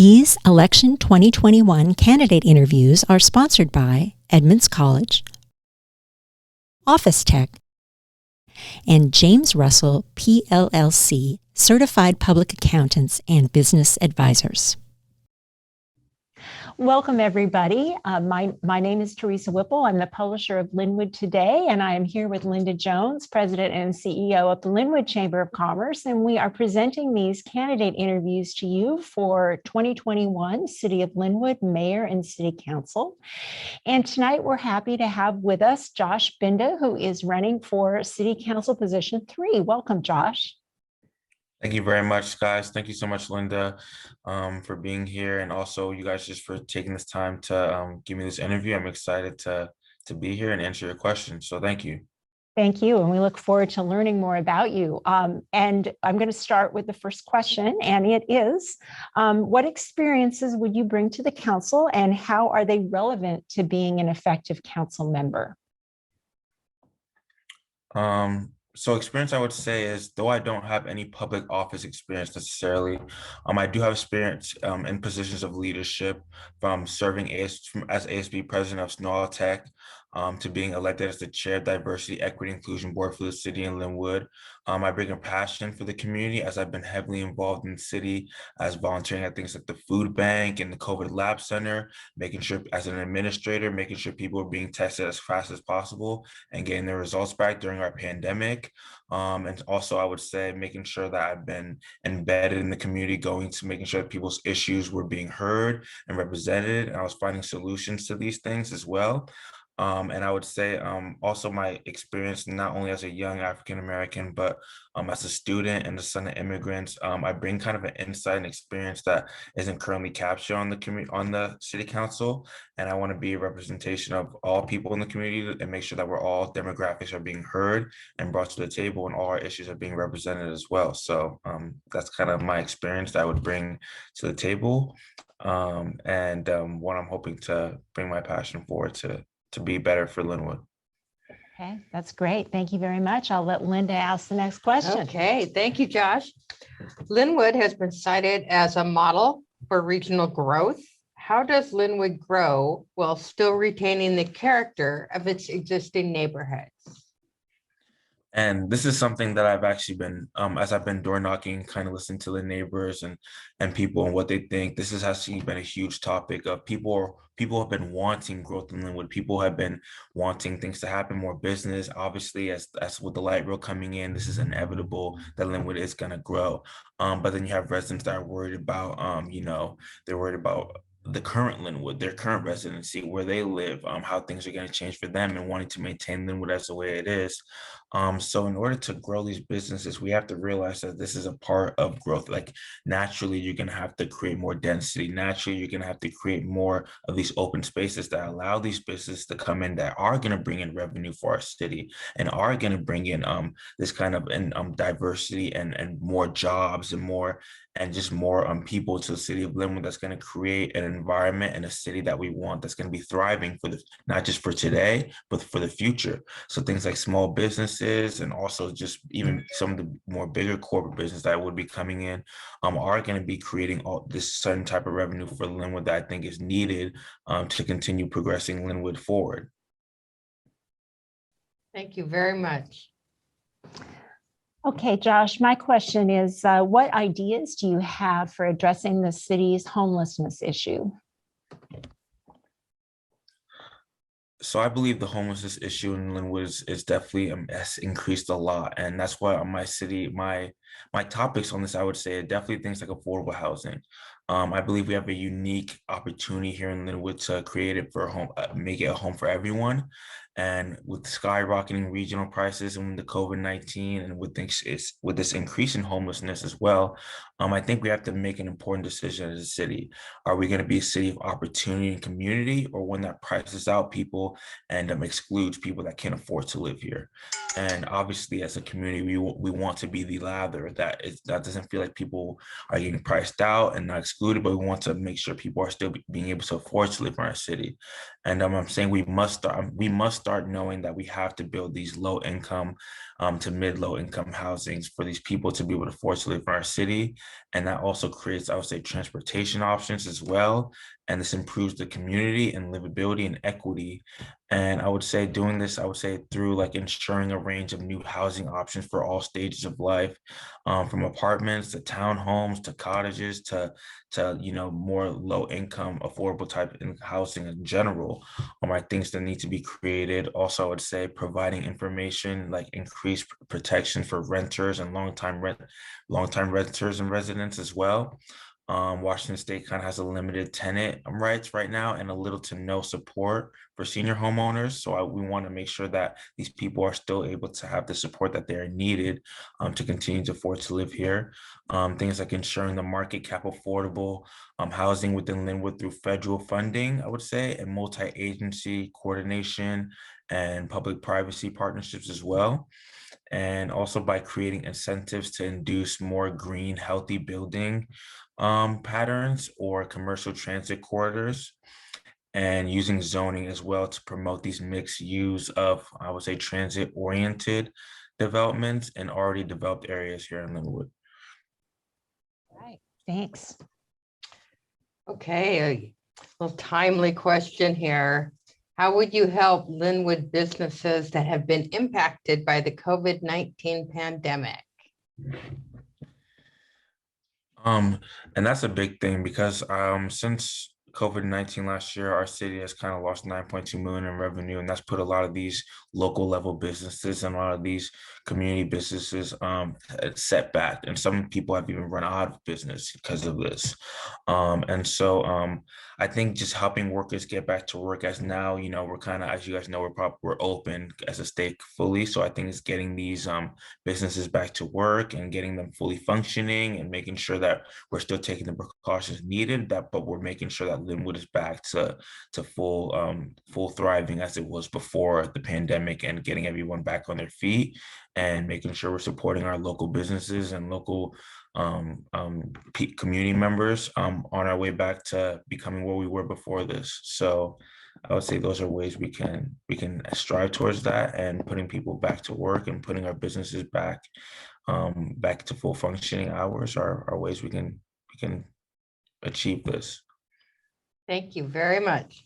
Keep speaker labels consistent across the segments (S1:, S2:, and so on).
S1: These Election 2021 candidate interviews are sponsored by Edmonds College, Office Tech, and James Russell PLLC, Certified Public Accountants and Business Advisors. Welcome, everybody. My name is Teresa Whipple. I'm the publisher of Lynnwood Today, and I am here with Linda Jones, President and CEO of the Lynnwood Chamber of Commerce, and we are presenting these candidate interviews to you for 2021 City of Lynnwood Mayor and City Council. And tonight we're happy to have with us Josh Binda, who is running for City Council Position 3. Welcome, Josh.
S2: Thank you very much, guys. Thank you so much, Linda, for being here, and also you guys just for taking this time to give me this interview. I'm excited to be here and answer your questions. So thank you.
S1: Thank you, and we look forward to learning more about you. And I'm going to start with the first question, and it is, what experiences would you bring to the council, and how are they relevant to being an effective council member?
S2: So experience, I would say, is though I don't have any public office experience necessarily, I do have experience in positions of leadership, from serving as ASB president of Snarl Tech, to being elected as the chair of Diversity, Equity, Inclusion Board for the city in Lynnwood. I bring a passion for the community, as I've been heavily involved in the city as volunteering at things like the food bank and the COVID lab center, making sure as an administrator, making sure people are being tested as fast as possible and getting their results back during our pandemic. And also, I would say, making sure that I've been embedded in the community, going to making sure that people's issues were being heard and represented, and I was finding solutions to these things as well. And I would say also my experience, not only as a young African-American, but as a student and the son of immigrants, I bring kind of an insight and experience that isn't currently captured on the city council. And I want to be a representation of all people in the community and make sure that all demographics are being heard and brought to the table, and all our issues are being represented as well. So that's kind of my experience that I would bring to the table, and what I'm hoping to bring my passion forward to be better for Lynnwood.
S1: Okay, that's great. Thank you very much. I'll let Linda ask the next question.
S3: Okay, thank you, Josh. Lynnwood has been cited as a model for regional growth. How does Lynnwood grow while still retaining the character of its existing neighborhoods?
S2: And this is something that I've actually been, as I've been door knocking, kind of listening to the neighbors and people and what they think. This has actually been a huge topic of people have been wanting growth in Lynnwood. People have been wanting things to happen, more business. Obviously, as with the light rail coming in, this is inevitable that Lynnwood is going to grow. But then you have residents that are worried about, they're worried about the current Lynnwood, their current residency, where they live, how things are going to change for them, and wanting to maintain Lynnwood as the way it is. So in order to grow these businesses, we have to realize that this is a part of growth. Like, naturally, you're going to have to create more density. Naturally, you're going to have to create more of these open spaces that allow these businesses to come in, that are going to bring in revenue for our city and are going to bring in this kind of diversity and more jobs and more people to the city of Lynnwood. That's going to create an environment and a city that we want, that's going to be thriving for not just for today, but for the future. So things like small businesses, and also just even some of the more bigger corporate business that would be coming in, are going to be creating all this certain type of revenue for Lynnwood that I think is needed to continue progressing Lynnwood forward.
S3: Thank you very much.
S1: Okay, Josh, my question is, what ideas do you have for addressing the city's homelessness issue?
S2: So I believe the homelessness issue in Lynnwood is definitely has increased a lot, and that's why my topics on this, I would say, are definitely things like affordable housing. I believe we have a unique opportunity here in Lynnwood to create it for a home, make it a home for everyone. And with skyrocketing regional prices and the COVID-19, and with this increase in homelessness as well, I think we have to make an important decision as a city. Are we going to be a city of opportunity and community, or one that prices out people and excludes people that can't afford to live here? And obviously, as a community, we want to be the lather that doesn't feel like people are getting priced out and not excluded, but we want to make sure people are still being able to afford to live in our city. And I'm saying we must start knowing that we have to build these low income to low income housings for these people to be able to afford to live in our city. And that also creates, I would say, transportation options as well. And this improves the community and livability and equity. And I would say doing this, I would say through like ensuring a range of new housing options for all stages of life, from apartments to townhomes to cottages to more low income affordable type in housing in general, are things that need to be created. Also, I would say providing information like increased protection for renters and long time renters and residents as well. Washington State kind of has a limited tenant rights right now and a little to no support for senior homeowners. So we want to make sure that these people are still able to have the support that they're needed to continue to afford to live here. Things like ensuring the market cap affordable housing within Lynnwood through federal funding, I would say, and multi-agency coordination and public privacy partnerships as well. And also by creating incentives to induce more green, healthy building patterns or commercial transit corridors, and using zoning as well to promote these mixed use of, I would say, transit oriented developments in already developed areas here in Lynnwood.
S1: Right, thanks.
S3: Okay, a little timely question here. How would you help Lynnwood businesses that have been impacted by the COVID-19 pandemic?
S2: And that's a big thing because since COVID-19 last year, our city has kind of lost 9.2 million in revenue, and that's put a lot of these local level businesses and a lot of these community businesses at setback. And some people have even run out of business because of this. And so I think just helping workers get back to work, as now, we're kind of, as you guys know, we're open as a state fully. So I think it's getting these businesses back to work and getting them fully functioning and making sure that we're still taking the precautions needed, but we're making sure that Lynnwood is back to full thriving as it was before the pandemic, and getting everyone back on their feet and making sure we're supporting our local businesses and local community members on our way back to becoming where we were before this. So I would say those are ways we can strive towards that, and putting people back to work and putting our businesses back to full functioning hours are ways we can achieve this.
S3: Thank you very much.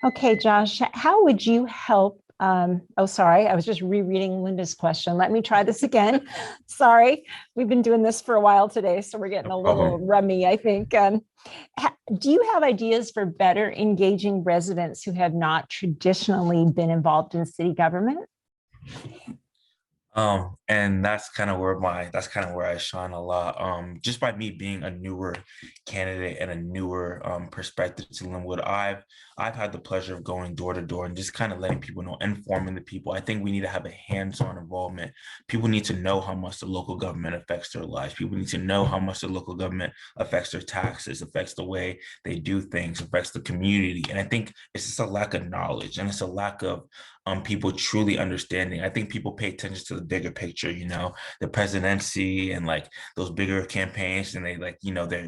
S1: Okay, Josh, how would you help? Oh, sorry, I was just rereading Linda's question. Let me try this again. Sorry, we've been doing this for a while today, so we're getting a little rummy, I think. Do you have ideas for better engaging residents who have not traditionally been involved in city government?
S2: And that's kind of where I shine a lot. Just by me being a newer candidate and a newer perspective to Lynnwood, I've had the pleasure of going door to door and just kind of letting people know, informing the people. I think we need to have a hands-on involvement. People need to know how much the local government affects their lives. People need to know how much the local government affects their taxes, affects the way they do things, affects the community. And I think it's just a lack of knowledge, and it's a lack of people truly understanding. I think people pay attention to the bigger picture, the presidency and like those bigger campaigns, and they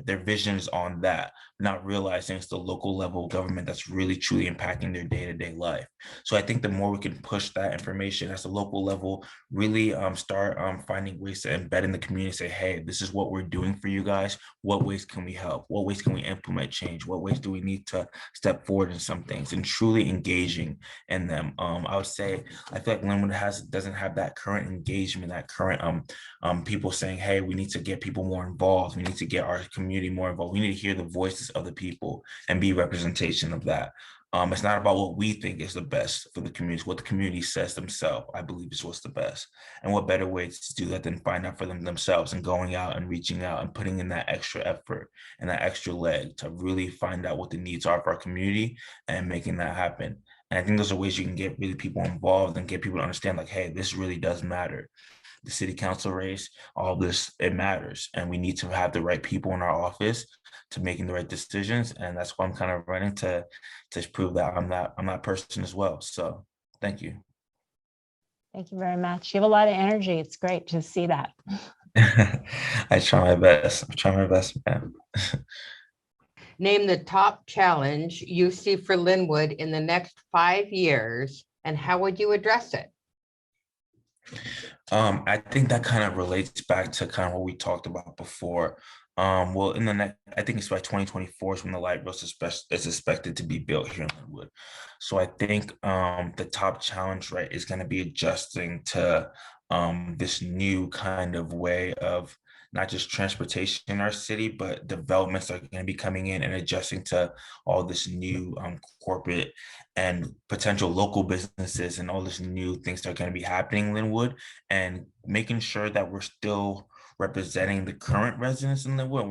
S2: their vision is on that, not realizing it's the local level government that's really truly impacting their day-to-day life. So I think the more we can push that information at the local level, really start finding ways to embed in the community, say, hey, this is what we're doing for you guys. What ways can we help? What ways can we implement change? What ways do we need to step forward in some things, and truly engaging in them. I would say I feel like Lynnwood doesn't have that current engagement, that current people saying, hey, we need to get people more involved. We need to get our community more involved. We need to hear the voices of the people and be representation of that. It's not about what we think is the best for the community. What the community says themselves, I believe, is what's the best. And what better way to do that than find out for them themselves, and going out and reaching out and putting in that extra effort and that extra leg to really find out what the needs are for our community and making that happen. And I think those are ways you can get really people involved and get people to understand, like, hey, this really does matter. The city council race, all this, it matters. And we need to have the right people in our office to making the right decisions. And that's why I'm kind of running to prove that I'm that person as well. So thank you.
S1: Thank you very much. You have a lot of energy. It's great to see that.
S2: I try my best. I try my best, man.
S3: Name the top challenge you see for Lynnwood in the next 5 years, and how would you address it?
S2: I think that kind of relates back to kind of what we talked about before. Well, in the next, I think it's by 2024 is when the light rail is expected to be built here in Lynnwood. So I think the top challenge, right, is going to be adjusting to this new kind of way of not just transportation in our city, but developments are going to be coming in and adjusting to all this new corporate and potential local businesses and all this new things that are going to be happening in Lynnwood, and making sure that we're still representing the current residents in Lynnwood.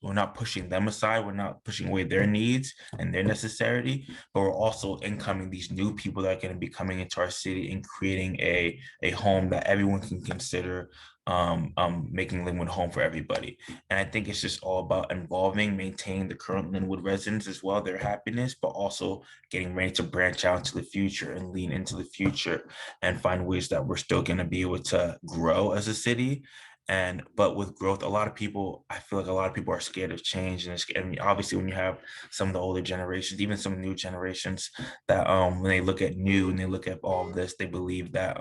S2: We're not pushing them aside. We're not pushing away their needs and their necessity, but we're also incoming these new people that are going to be coming into our city and creating a home that everyone can consider making Lynnwood home for everybody. And I think it's just all about involving, maintaining the current Lynnwood residents as well, their happiness, but also getting ready to branch out into the future and lean into the future and find ways that we're still going to be able to grow as a city. And but with growth, a lot of people, I feel like a lot of people are scared of change, and obviously when you have some of the older generations, even some new generations, that when they look at new and they look at all of this, they believe that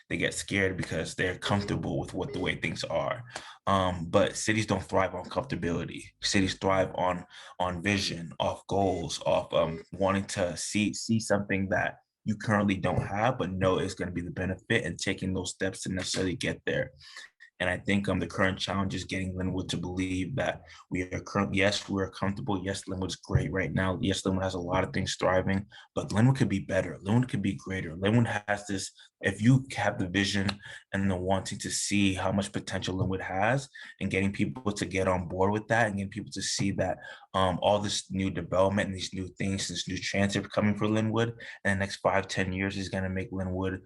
S2: they get scared because they're comfortable with what the way things are. But cities don't thrive on comfortability. Cities thrive on vision, off goals, off wanting to see something that you currently don't have, but know is going to be the benefit, and taking those steps to necessarily get there. And I think the current challenge is getting Lynnwood to believe that we are currently, yes, we're comfortable. Yes, Lynnwood's great right now. Yes, Lynnwood has a lot of things thriving, but Lynnwood could be better. Lynnwood could be greater. Lynnwood has this, if you have the vision and the wanting to see how much potential Lynnwood has, and getting people to get on board with that, and getting people to see that all this new development and these new things, this new transit coming for Lynnwood in the next 5-10 years is going to make Lynnwood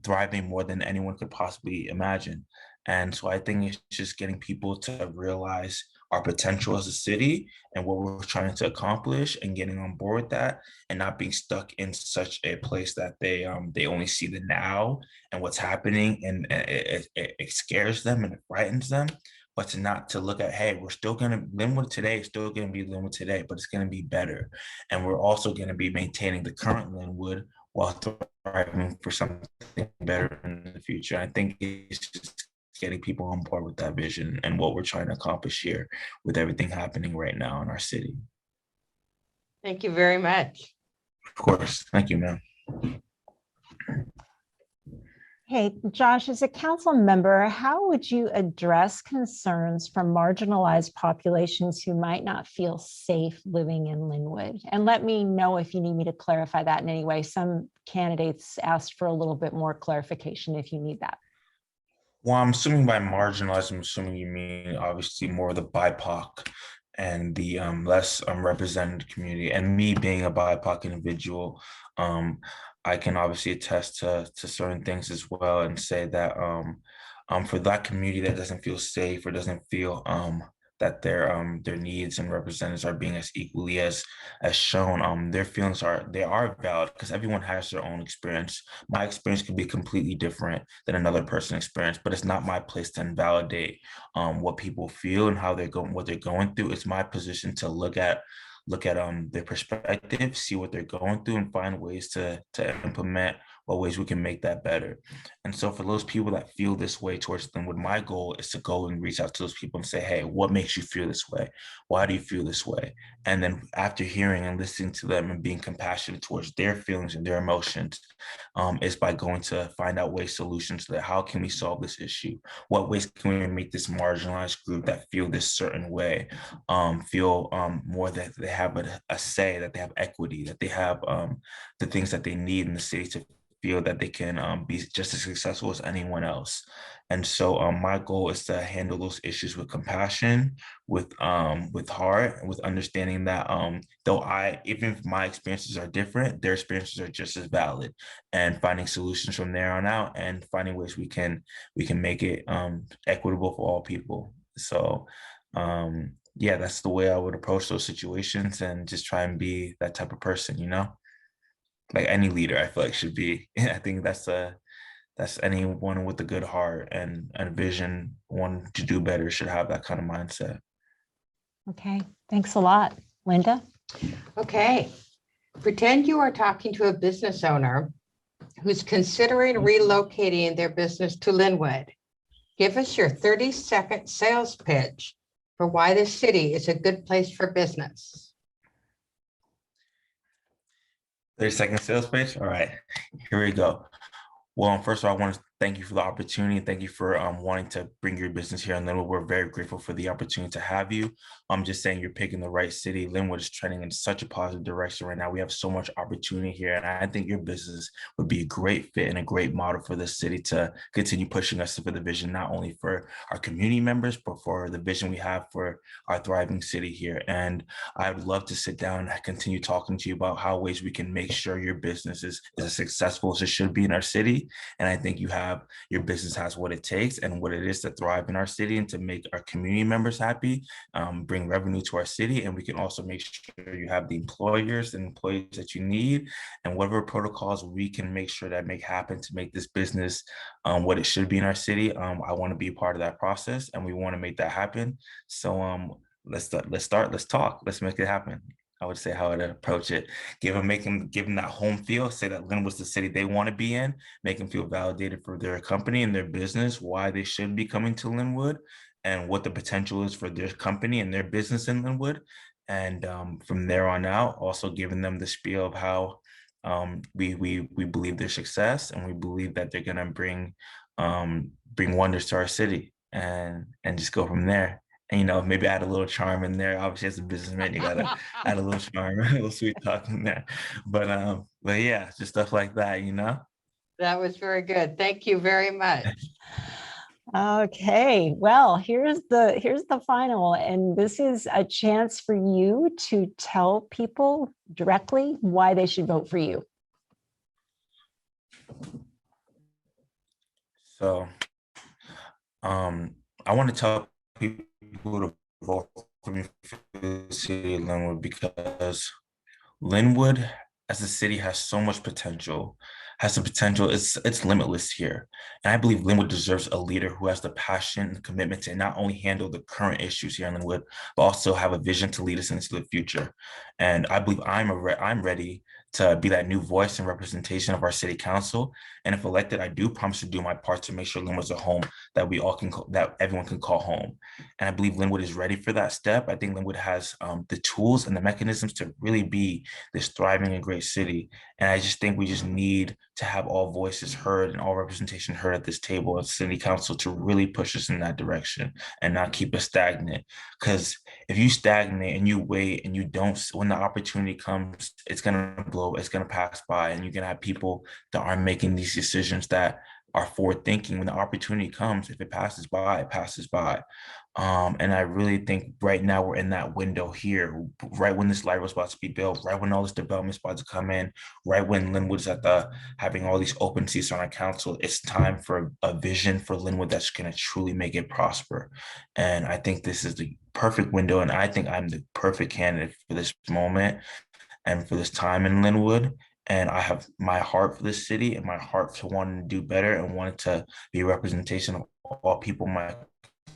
S2: thriving more than anyone could possibly imagine. And so I think it's just getting people to realize our potential as a city and what we're trying to accomplish, and getting on board with that, and not being stuck in such a place that they only see the now and what's happening, and it scares them and it frightens them. But to look at, hey, we're still gonna Lynnwood today is still gonna be Lynnwood today, but it's gonna be better, and we're also gonna be maintaining the current Lynnwood while thriving for something better in the future. I think it's just getting people on board with that vision and what we're trying to accomplish here with everything happening right now in our city.
S3: Thank you very much.
S2: Of course. Thank you, ma'am.
S1: Hey, Josh, as a council member, how would you address concerns from marginalized populations who might not feel safe living in Lynnwood? And let me know if you need me to clarify that in any way. Some candidates asked for a little bit more clarification if you need that.
S2: Well, I'm assuming by marginalized, I'm assuming you mean obviously more of the BIPOC and the less represented community. And me being a BIPOC individual, I can obviously attest to certain things as well, and say that for that community that doesn't feel safe or doesn't feel that their needs and representatives are being as equally as shown, their feelings are valid, because everyone has their own experience. My experience could be completely different than another person's experience, but it's not my place to invalidate what people feel and how they're going, what they're going through. It's my position to look at their perspective, see what they're going through, and find ways to implement what ways we can make that better. And so for those people that feel this way towards them, what my goal is to go and reach out to those people and say, hey, what makes you feel this way? Why do you feel this way? And then after hearing and listening to them and being compassionate towards their feelings and their emotions, is by going to find out ways, solutions to that. How can we solve this issue? What ways can we make this marginalized group that feel this certain way feel more that they have a say, that they have equity, that they have the things that they need in the city to feel that they can be just as successful as anyone else. And so my goal is to handle those issues with compassion, with heart, and with understanding that though even if my experiences are different, their experiences are just as valid, and finding solutions from there on out, and finding ways we can make it equitable for all people. So yeah, that's the way I would approach those situations, and just try and be that type of person, like any leader I feel like should be. I think that's that's anyone with a good heart and a vision, one to do better, should have that kind of mindset.
S1: Okay, thanks a lot. Linda?
S3: Okay. Pretend you are talking to a business owner who's considering relocating their business to Lynnwood. Give us your 30-second sales pitch for why the city is a good place for business.
S2: 30-second sales pitch. All right, here we go. Well, first of all, I want to thank you for the opportunity. Thank you for wanting to bring your business here in Lynnwood. We're very grateful for the opportunity to have you. I'm just saying you're picking the right city. Lynnwood is trending in such a positive direction right now. We have so much opportunity here, and I think your business would be a great fit and a great model for the city to continue pushing us for the vision, not only for our community members, but for the vision we have for our thriving city here. And I would love to sit down and continue talking to you about how ways we can make sure your business is as successful as it should be in our city. And I think your business has what it takes and what it is to thrive in our city and to make our community members happy, bring revenue to our city. And we can also make sure you have the employers and employees that you need, and whatever protocols we can make sure that make happen to make this business what it should be in our city. I want to be a part of that process, and we want to make that happen. So let's talk, let's make it happen. I would say how I'd approach it. Give them that home feel, say that Lynnwood's the city they want to be in, make them feel validated for their company and their business, why they should be coming to Lynnwood, and what the potential is for their company and their business in Lynnwood. And from there on out, also giving them the spiel of how we believe their success, and we believe that they're gonna bring wonders to our city, and just go from there. And maybe add a little charm in there. Obviously, as a businessman, you gotta add a little charm, a little sweet talk in there. But yeah, just stuff like that.
S3: That was very good. Thank you very much.
S1: Okay, well, here's the final, and this is a chance for you to tell people directly why they should vote for you.
S2: So I want to tell people to vote for me for the city of Lynnwood, because Lynnwood as a city has so much potential, it's limitless here. And I believe Lynnwood deserves a leader who has the passion and commitment to not only handle the current issues here in Lynnwood, but also have a vision to lead us into the future. And I believe I'm ready to be that new voice and representation of our city council. And if elected, I do promise to do my part to make sure Lynnwood's a home that that everyone can call home. And I believe Lynnwood is ready for that step. I think Lynnwood has the tools and the mechanisms to really be this thriving and great city. And I just think we just need to have all voices heard and all representation heard at this table at city council to really push us in that direction and not keep us stagnant. Because if you stagnate and you wait and you don't, when the opportunity comes, it's gonna pass by, and you're gonna have people that aren't making these decisions that are forward thinking. When the opportunity comes, if it passes by, it passes by. And I really think right now we're in that window here, right when this library was about to be built, right when all this development is about to come in, right when Lynnwood's having all these open seats on our council. It's time for a vision for Lynnwood that's going to truly make it prosper. And I think this is the perfect window, and I think I'm the perfect candidate for this moment and for this time in Lynnwood. And I have my heart for this city and my heart to want to do better and want to be a representation of all people in my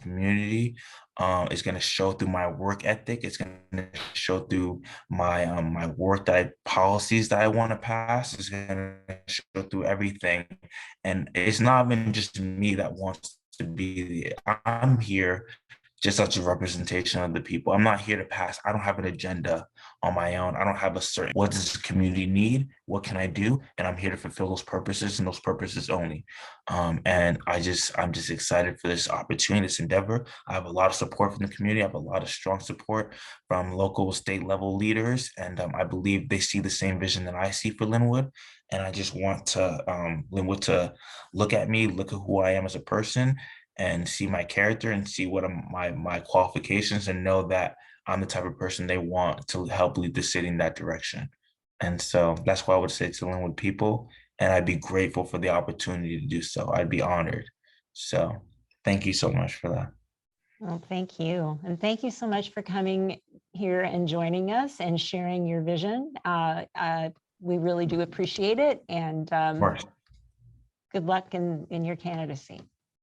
S2: community. It's going to show through my work ethic. It's going to show through my work policies that I want to pass. It's going to show through everything. And it's not even just me that wants to be. I'm here just as a representation of the people. I'm not here to pass. I don't have an agenda on my own. I don't have what does the community need? What can I do? And I'm here to fulfill those purposes and those purposes only. And I'm just excited for this opportunity, this endeavor. I have a lot of support from the community. I have a lot of strong support from local, state level leaders. And I believe they see the same vision that I see for Lynnwood. And I just want Lynnwood to look at me, look at who I am as a person, and see my character and see what my qualifications, and know that I'm the type of person they want to help lead the city in that direction. And so that's what I would say to Lynnwood people. And I'd be grateful for the opportunity to do so. I'd be honored. So thank you so much for that.
S1: Well, thank you. And thank you so much for coming here and joining us and sharing your vision. We really do appreciate it. And
S2: Of course.
S1: Good luck in your candidacy.